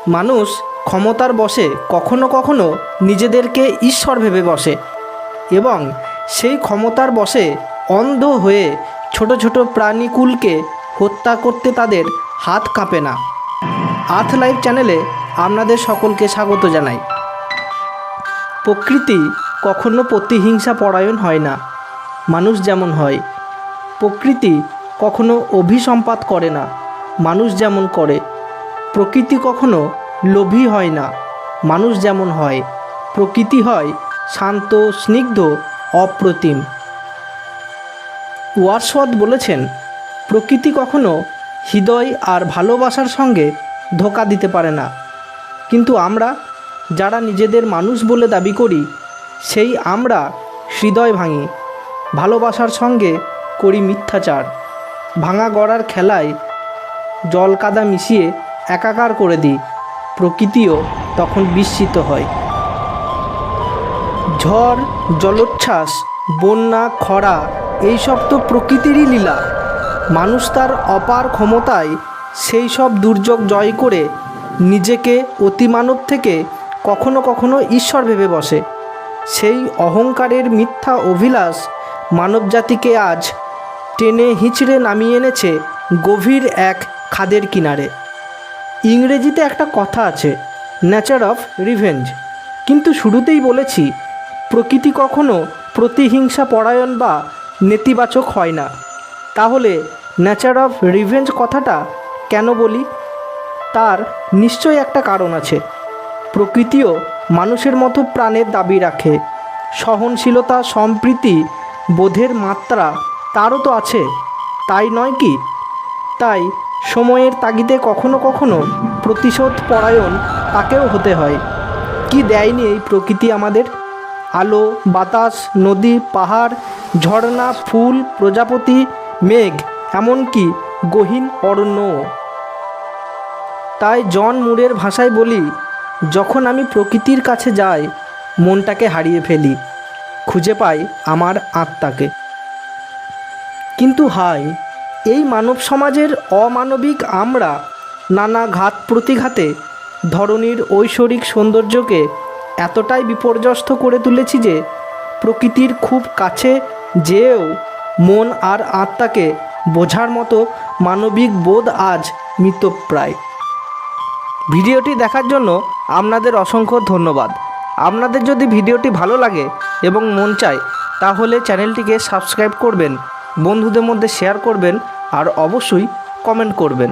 মানুষ ক্ষমতার বশে কখনো কখনো নিজেদেরকে ঈশ্বর ভেবে বসে এবং সেই ক্ষমতার বশে অন্ধ হয়ে ছোট ছোট প্রাণীকুলকে হত্যা করতে তাদের হাত কাঁপে না। আর্থ লাইফ চ্যানেলে আপনাদের সকলকে স্বাগত জানাই। প্রকৃতি কখনো প্রতিহিংসা পরায়ণ হয় না, মানুষ যেমন হয়। প্রকৃতি কখনো অভিসম্পাত করে না, মানুষ যেমন করে। প্রকৃতি কখনো লোভী হয় না, মানুষ যেমন হয়। প্রকৃতি হয় শান্ত, স্নিগ্ধ, অপ্রতিম। ওয়ার্ডসওয়ার্থ বলেছেন, প্রকৃতি কখনো হৃদয় আর ভালোবাসার সঙ্গে ধোঁকা দিতে পারে না, কিন্তু আমরা যারা নিজেদের মানুষ বলে দাবি করি, সেই আমরা হৃদয় ভাঙি, ভালোবাসার সঙ্গে করি মিথ্যাচার। ভাঙা গড়ার খেলায় জল কাদা মিশিয়ে একাকার করে দিই, প্রকৃতিও তখন বিস্মিত হয়। ঝড়, জলোচ্ছ্বাস, বন্যা, খরা এইসব তো প্রকৃতিরই লীলা। মানুষ তার অপার ক্ষমতায় সেই সব দুর্যোগ জয় করে নিজেকে অতিমানব থেকে কখনো কখনো ঈশ্বর ভেবে বসে। সেই অহংকারের মিথ্যা অভিলাষ মানবজাতিকে আজ টেনে হিঁচড়ে নামিয়ে এনেছে গভীর এক খাদের কিনারে। ইংরেজিতে একটা কথা আছে, নেচার অফ রিভেঞ্জ। কিন্তু শুরুতেই বলেছি, প্রকৃতি কখনো প্রতিহিংসা পরায়ণ বা নেতিবাচক হয় না। তাহলে নেচার অফ রিভেঞ্জ কথাটা কেন বলি? তার নিশ্চয়ই একটা কারণ আছে। প্রকৃতিও মানুষের মতো প্রাণের দাবি রাখে, সহনশীলতা, সম্প্রীতি বোধের মাত্রা তারও তো আছে, তাই নয় কি? তাই সময়ের তাগিদে কখনো কখনো প্রতিশোধ পরায়ণ তাকেও হতে হয়। কি দেয়নি এই প্রকৃতি আমাদের? আলো, বাতাস, নদী, পাহাড়, ঝর্ণা, ফুল, প্রজাপতি, মেঘ, এমনকি গহীন অরণ্য। তাই জন মুরের ভাষায় বলি, যখন আমি প্রকৃতির কাছে যাই, মনটাকে হারিয়ে ফেলি, খুঁজে পাই আমার আত্মাকে। কিন্তু হায়, এই মানব সমাজের অমানবিক আমরা নানা ঘাত প্রতিঘাতে ধরনীর ঐশ্বরিক সৌন্দর্যকে এতটাই বিপর্যস্ত করে তুলেছি যে প্রকৃতির খুব কাছে যেয়েও মন আর আত্মাকে বোঝার মতো মানবিক বোধ আজ মৃতপ্রায়। ভিডিওটি দেখার জন্য আপনাদের অসংখ্য ধন্যবাদ। আপনাদের যদি ভিডিওটি ভালো লাগে এবং মন চায়, তাহলে চ্যানেলটিকে সাবস্ক্রাইব করবেন, বন্ধুদের মধ্যে শেয়ার করবেন আর অবশ্যই কমেন্ট করবেন।